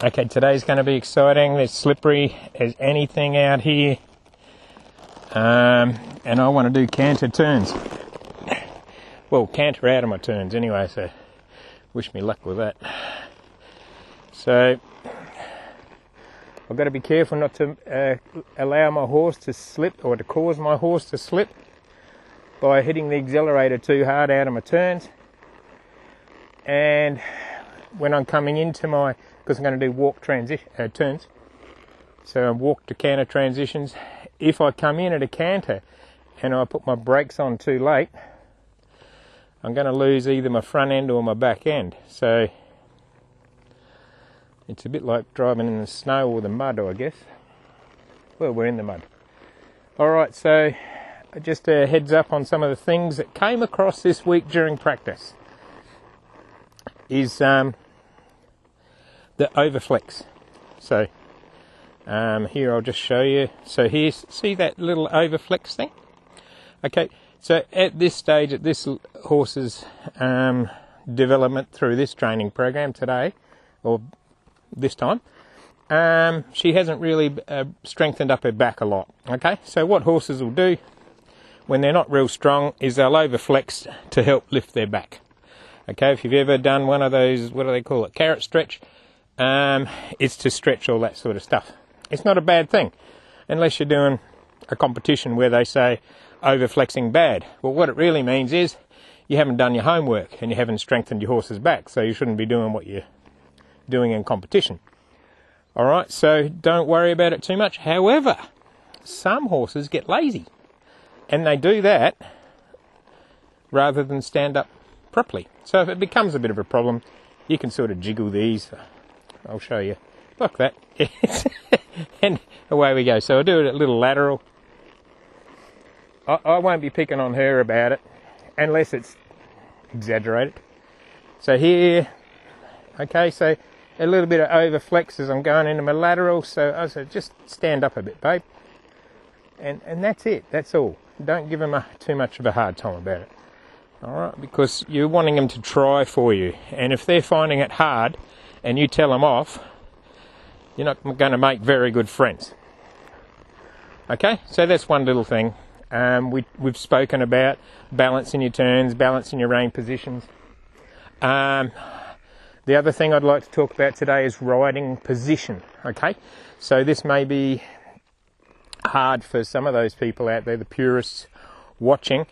Okay, today's going to be exciting. It's slippery as anything out here. And I want to do canter turns. Well, canter out of my turns anyway, so wish me luck with that. So I've got to be careful not to allow my horse to slip, or to cause my horse to slip by hitting the accelerator too hard out of my turns. And when I'm coming into my, because I'm going to do walk turns, so I walk to canter transitions. If I come in at a canter and I put my brakes on too late, I'm going to lose either my front end or my back end. So it's a bit like driving in the snow or the mud, I guess. Well, we're in the mud. Alright, so just a heads up on some of the things that came across this week during practice is the overflex. So here I'll just show you. So here, see that little overflex thing? Okay, so at this stage, at this horse's development through this training program today, or this time, she hasn't really strengthened up her back a lot. Okay, so what horses will do when they're not real strong is they'll overflex to help lift their back. Okay, if you've ever done one of those, what do they call it, carrot stretch, it's to stretch all that sort of stuff. It's not a bad thing, unless you're doing a competition where they say overflexing bad. Well, what it really means is you haven't done your homework and you haven't strengthened your horse's back, so you shouldn't be doing what you're doing in competition. Alright, so don't worry about it too much. However, some horses get lazy, and they do that rather than stand up properly. So if it becomes a bit of a problem, you can sort of jiggle these. I'll show you. Like that. And away we go. So I'll do it a little lateral. I won't be picking on her about it, unless it's exaggerated. So here, okay, so a little bit of overflex as I'm going into my lateral. So I said, just stand up a bit, babe. And that's it. That's all. Don't give them too much of a hard time about it. Alright, because you're wanting them to try for you. And if they're finding it hard and you tell them off, you're not going to make very good friends. Okay, so that's one little thing. We've spoken about balancing your turns, balancing your rein positions. The other thing I'd like to talk about today is riding position. Okay, so this may be hard for some of those people out there, the purists watching,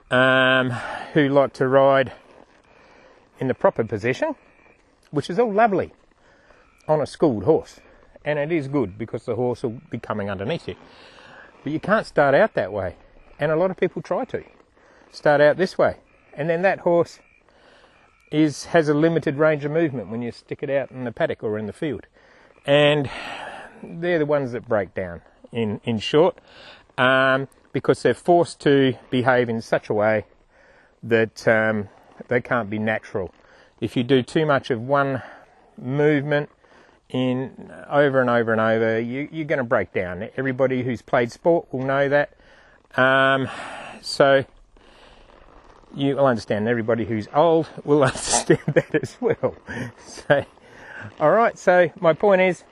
who like to ride in the proper position, which is all lovely on a schooled horse. And it is good because the horse will be coming underneath you. But you can't start out that way. And a lot of people try to start out this way. And then that horse has a limited range of movement when you stick it out in the paddock or in the field. And they're the ones that break down, in short, because they're forced to behave in such a way that they can't be natural. If you do too much of one movement in over and over and over, you're going to break down. Everybody who's played sport will know that. So you will understand. Everybody who's old will understand that as well. So, all right. So my point is,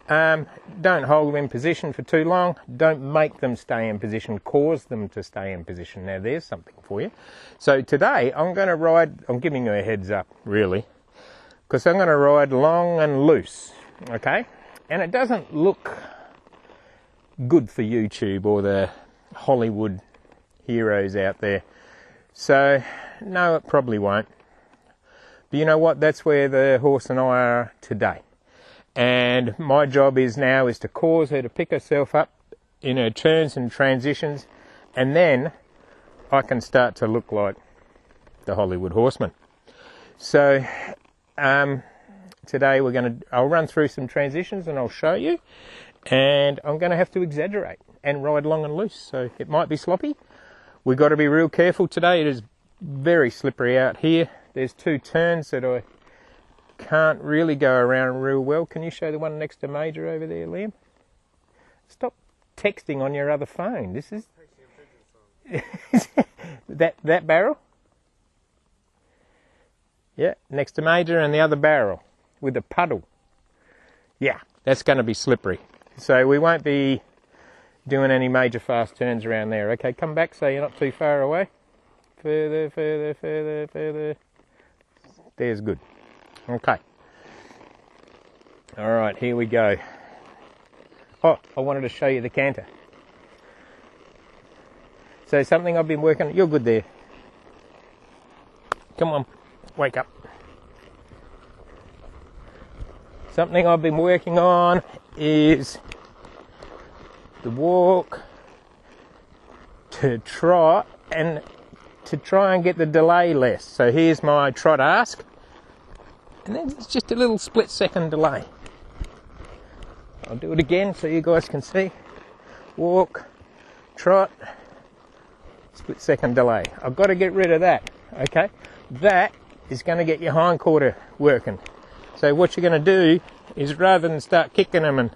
don't hold them in position for too long. Don't make them stay in position. Cause them to stay in position. Now there's something for you. So today I'm going to ride. I'm giving you a heads up, really, because I'm going to ride long and loose. Okay, and it doesn't look good for YouTube or the Hollywood heroes out there. So no, it probably won't. But you know what? That's where the horse and I are today. And my job is to cause her to pick herself up in her turns and transitions, and then I can start to look like the Hollywood horseman. So today I'll run through some transitions and I'll show you, and I'm going to have to exaggerate and ride long and loose, so it might be sloppy. We've got to be real careful today. It is very slippery out here. There's two turns that I can't really go around real well. Can you show the one next to Major over there, Liam? Stop texting on your other phone. This is that barrel? Yeah, next to Major, and the other barrel with the puddle. yeah, that's going to be slippery. So we won't be doing any major fast turns around there. Okay, come back so you're not too far away. Further, further, further, further. There's good. Okay. All right, here we go. Oh, I wanted to show you the canter. So something I've been working on. You're good there. Come on, wake up. Something I've been working on is the walk to try and get the delay less. So here's my trot ask, and then it's just a little split second delay. I'll do it again so you guys can see. Walk, trot, split second delay. I've got to get rid of that, okay? That is going to get your hindquarter working. So what you're going to do is, rather than start kicking them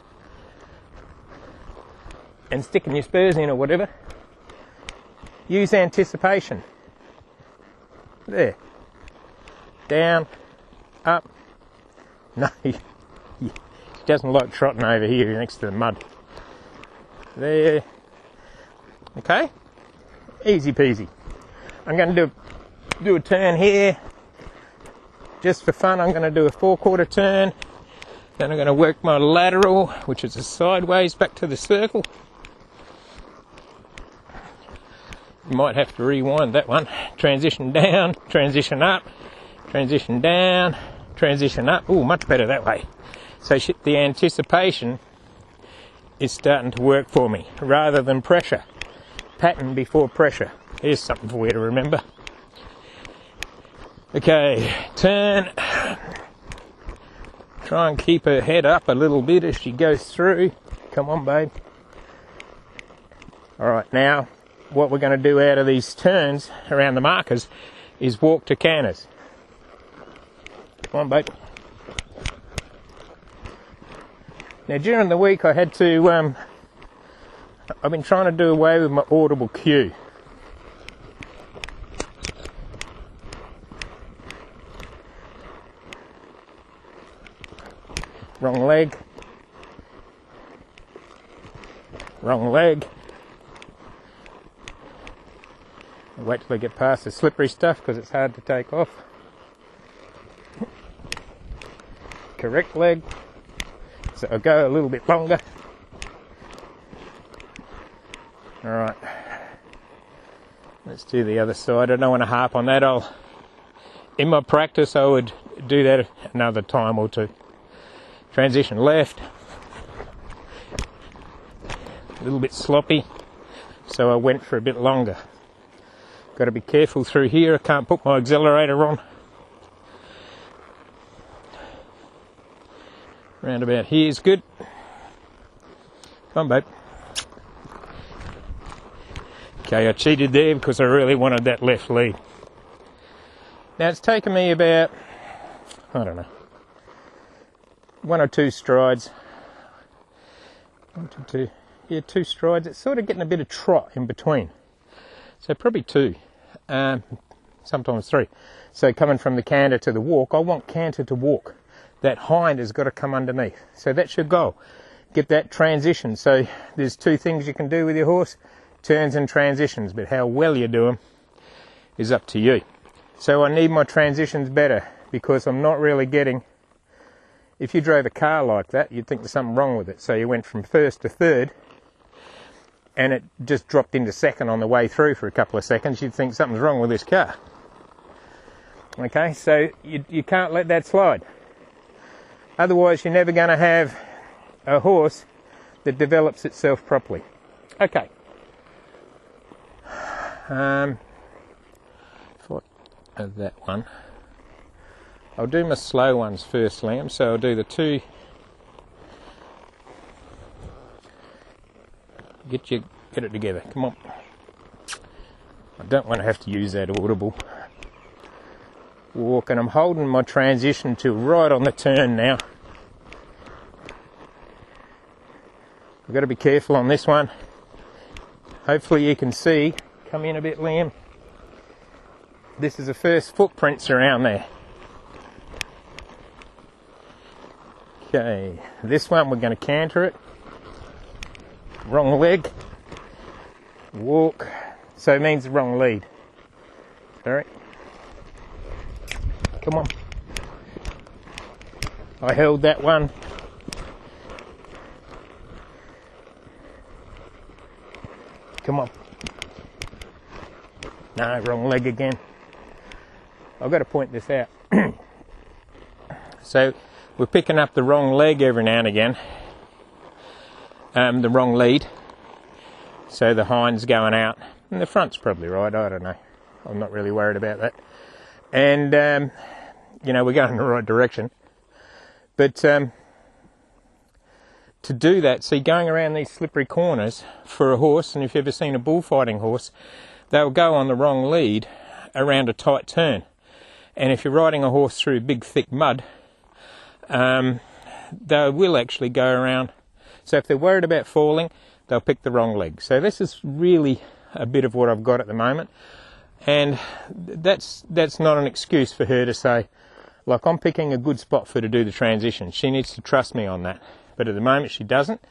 and sticking your spurs in or whatever, use anticipation. There. Down, up. No, he doesn't like trotting over here next to the mud. There. Okay? Easy peasy. I'm going to do a turn here. Just for fun, I'm going to do a 4/4 turn. Then I'm going to work my lateral, which is a sideways back to the circle. You might have to rewind that one. Transition down, transition up, transition down, transition up. Ooh, much better that way. So the anticipation is starting to work for me, rather than pressure. Pattern before pressure. Here's something for you to remember. Okay, turn. Try and keep her head up a little bit as she goes through. Come on, babe. All right, now what we're going to do out of these turns around the markers is walk to canters. Come on, babe. Now during the week I had to, I've been trying to do away with my audible cue. Wrong leg. Wrong leg. I'll wait till I get past the slippery stuff because it's hard to take off. Correct leg. So I'll go a little bit longer. Alright. Let's do the other side. I don't want to harp on that. In my practice I would do that another time or two. Transition left. A little bit sloppy, so I went for a bit longer. Got to be careful through here. I can't put my accelerator on. Round about here is good. Come on, babe. Okay, I cheated there because I really wanted that left lead. Now it's taken me about, I don't know, 1 or 2 strides. 1 to 2. Yeah, 2 strides. It's sort of getting a bit of trot in between. So probably 2. Sometimes 3. So coming from the canter to the walk, I want canter to walk. That hind has got to come underneath. So that's your goal. Get that transition. So there's 2 things you can do with your horse. Turns and transitions. But how well you do them is up to you. So I need my transitions better because I'm not really getting... If you drove a car like that, you'd think there's something wrong with it. So you went from first to third, and it just dropped into second on the way through for a couple of seconds. You'd think something's wrong with this car. Okay, so you can't let that slide. Otherwise, you're never going to have a horse that develops itself properly. Okay. Thought of that one. I'll do my slow ones first, Liam, so I'll do the 2. Get it together, come on. I don't want to have to use that audible. Walk, and I'm holding my transition to right on the turn now. I've got to be careful on this one. Hopefully you can see, come in a bit, Liam. This is the first footprints around there. Okay, this one we're going to canter it. Wrong leg. Walk. So it means the wrong lead. Sorry. Come on. I held that one. Come on. No, wrong leg again. I've got to point this out. So we're picking up the wrong leg every now and again. The wrong lead. So the hind's going out. And the front's probably right, I don't know. I'm not really worried about that. And, you know, we're going in the right direction. But to do that, see, going around these slippery corners for a horse, and if you've ever seen a bullfighting horse, they'll go on the wrong lead around a tight turn. And if you're riding a horse through big, thick mud, they will actually go around. So if they're worried about falling, they'll pick the wrong leg. So this is really a bit of what I've got at the moment. And that's not an excuse for her to say, like, I'm picking a good spot for her to do the transition. She needs to trust me on that. But at the moment, she doesn't.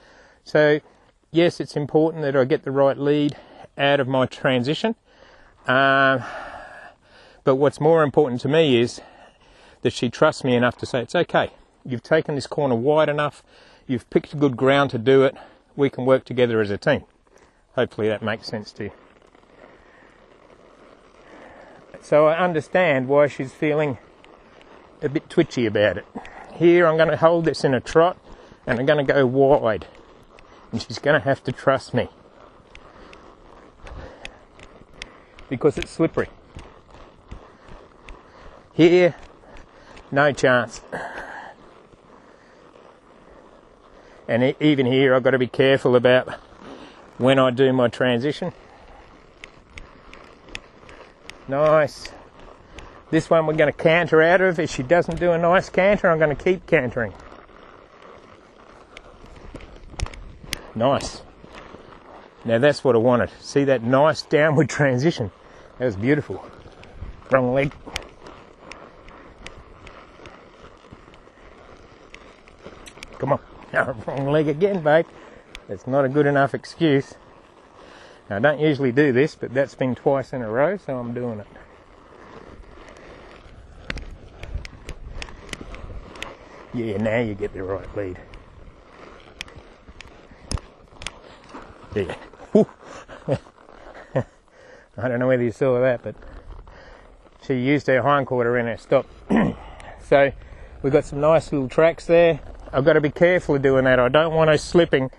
So, yes, it's important that I get the right lead out of my transition. But what's more important to me is that she trusts me enough to say, it's okay. You've taken this corner wide enough. You've picked good ground to do it. We can work together as a team. Hopefully that makes sense to you. So I understand why she's feeling a bit twitchy about it. Here I'm going to hold this in a trot and I'm going to go wide. And she's going to have to trust me. Because it's slippery. Here, no chance. And even here I've got to be careful about when I do my transition. Nice. This one we're going to canter out of. If she doesn't do a nice canter, I'm going to keep cantering. Nice. Now that's what I wanted. See that nice downward transition? That was beautiful. Wrong leg. Come on. Wrong leg again, babe. That's not a good enough excuse. Now, I don't usually do this, but that's been twice in a row, so I'm doing it. Yeah, now you get the right lead. Yeah. I don't know whether you saw that, but she used her hindquarter in her stop. So we've got some nice little tracks there. I've got to be careful of doing that. I don't want her slipping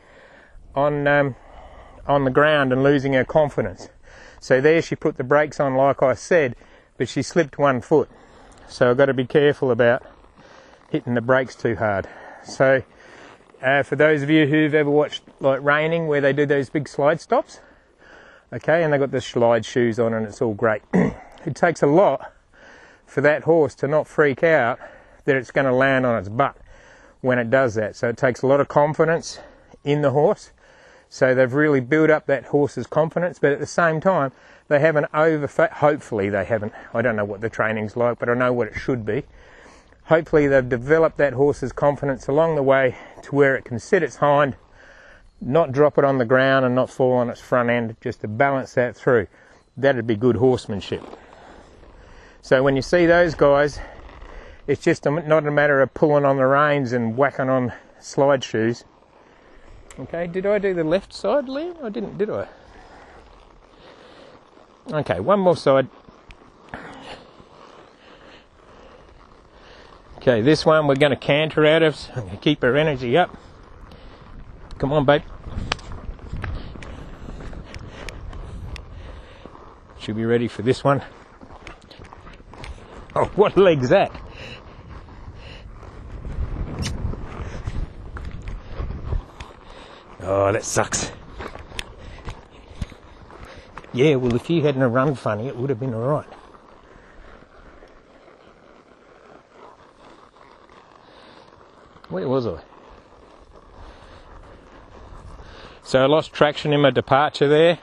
on the ground and losing her confidence. So there she put the brakes on like I said, but she slipped one foot. So I've got to be careful about hitting the brakes too hard. So for those of you who've ever watched like reining where they do those big slide stops, okay, and they've got the slide shoes on and it's all great. It takes a lot for that horse to not freak out that it's going to land on its butt when it does that. So it takes a lot of confidence in the horse. So they've really built up that horse's confidence, but at the same time, they haven't hopefully they haven't, I don't know what the training's like, but I know what it should be. Hopefully they've developed that horse's confidence along the way to where it can sit its hind, not drop it on the ground and not fall on its front end, just to balance that through. That'd be good horsemanship. So when you see those guys, it's just not a matter of pulling on the reins and whacking on slide shoes. Okay, did I do the left side, Liam? I didn't, did I? Okay, one more side. Okay, this one we're going to canter out of, so I'm going to keep her energy up. Come on, babe. Should be ready for this one. Oh, what leg's that? Oh, that sucks. Yeah, well, if you hadn't run funny, it would have been alright. Where was I? So I lost traction in my departure there,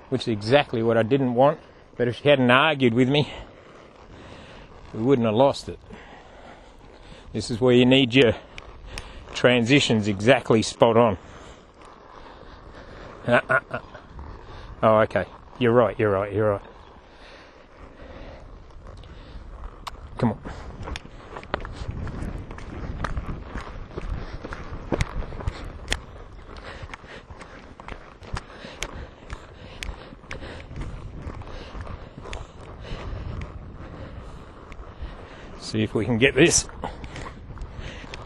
which is exactly what I didn't want. But if she hadn't argued with me, we wouldn't have lost it. This is where you need your transitions exactly spot on. Oh, okay. You're right. Come on. See if we can get this.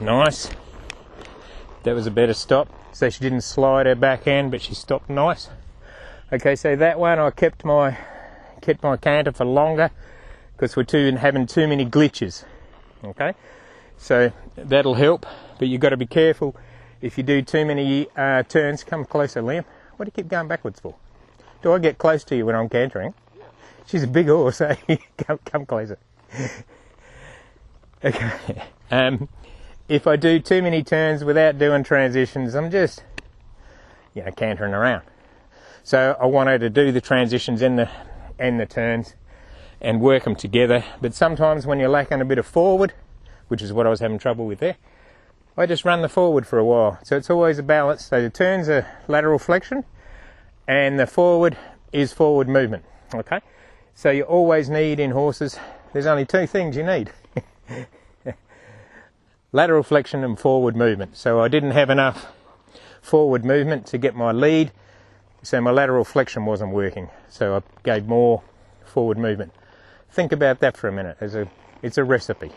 Nice. That was a better stop. So she didn't slide her back end, but she stopped nice. Okay, so that one I kept my canter for longer because we're having too many glitches. Okay, so that'll help, but you've got to be careful if you do too many turns. Come closer, Liam. What do you keep going backwards for? Do I get close to you when I'm cantering? Yeah. She's a big horse, eh? Come closer. Okay. If I do too many turns without doing transitions, I'm just, cantering around. So I want her to do the transitions and the turns and work them together. But sometimes when you're lacking a bit of forward, which is what I was having trouble with there, I just run the forward for a while. So it's always a balance. So the turns are lateral flexion and the forward is forward movement. Okay. So you always need in horses, there's only two things you need. Lateral flexion and forward movement. So I didn't have enough forward movement to get my lead, so my lateral flexion wasn't working. So I gave more forward movement. Think about that for a minute. It's a recipe.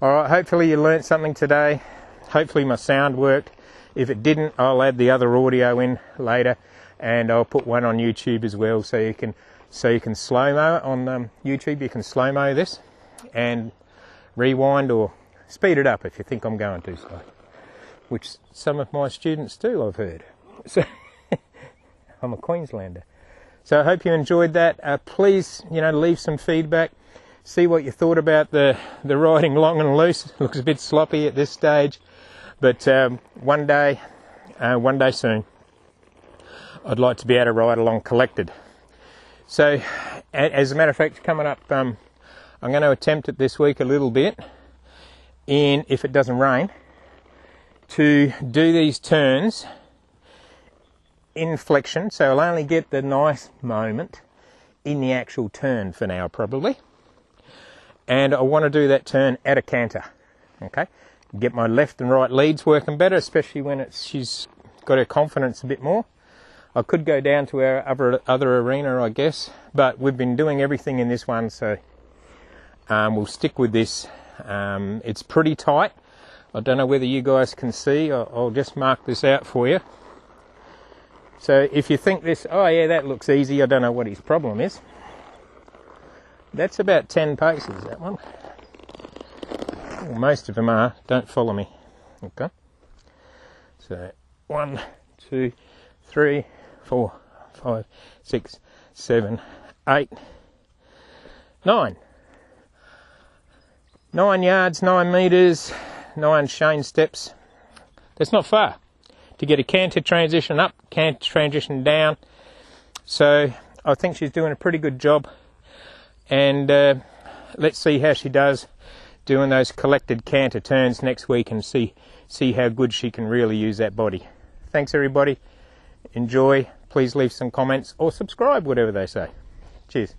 Alright, hopefully you learnt something today. Hopefully my sound worked. If it didn't, I'll add the other audio in later, and I'll put one on YouTube as well, so you can slow-mo on YouTube. You can slow-mo this and rewind or speed it up if you think I'm going too slow, which some of my students do, I've heard. So I'm a Queenslander. So I hope you enjoyed that. Please, leave some feedback. See what you thought about the riding long and loose. It looks a bit sloppy at this stage, but one day soon, I'd like to be able to ride along collected. So, as a matter of fact, coming up, I'm going to attempt it this week a little bit, if it doesn't rain, to do these turns in flexion. So I'll only get the nice moment in the actual turn for now, probably. And I want to do that turn at a canter. Okay, get my left and right leads working better, especially when she's got her confidence a bit more. I could go down to our other arena, I guess, but we've been doing everything in this one, so we'll stick with this. It's pretty tight. I don't know whether you guys can see. I'll just mark this out for you. So if you think this, oh yeah, that looks easy, I don't know what his problem is. That's about 10 paces, that one. Well, most of them are. Don't follow me. Okay. So 1, 2, 3, 4, 5, 6, 7, 8, 9. 9 yards, 9 metres, 9 chain steps. That's not far to get a canter transition up, canter transition down. So I think she's doing a pretty good job. And let's see how she does doing those collected canter turns next week, and see how good she can really use that body. Thanks everybody. Enjoy. Please leave some comments or subscribe, whatever they say. Cheers.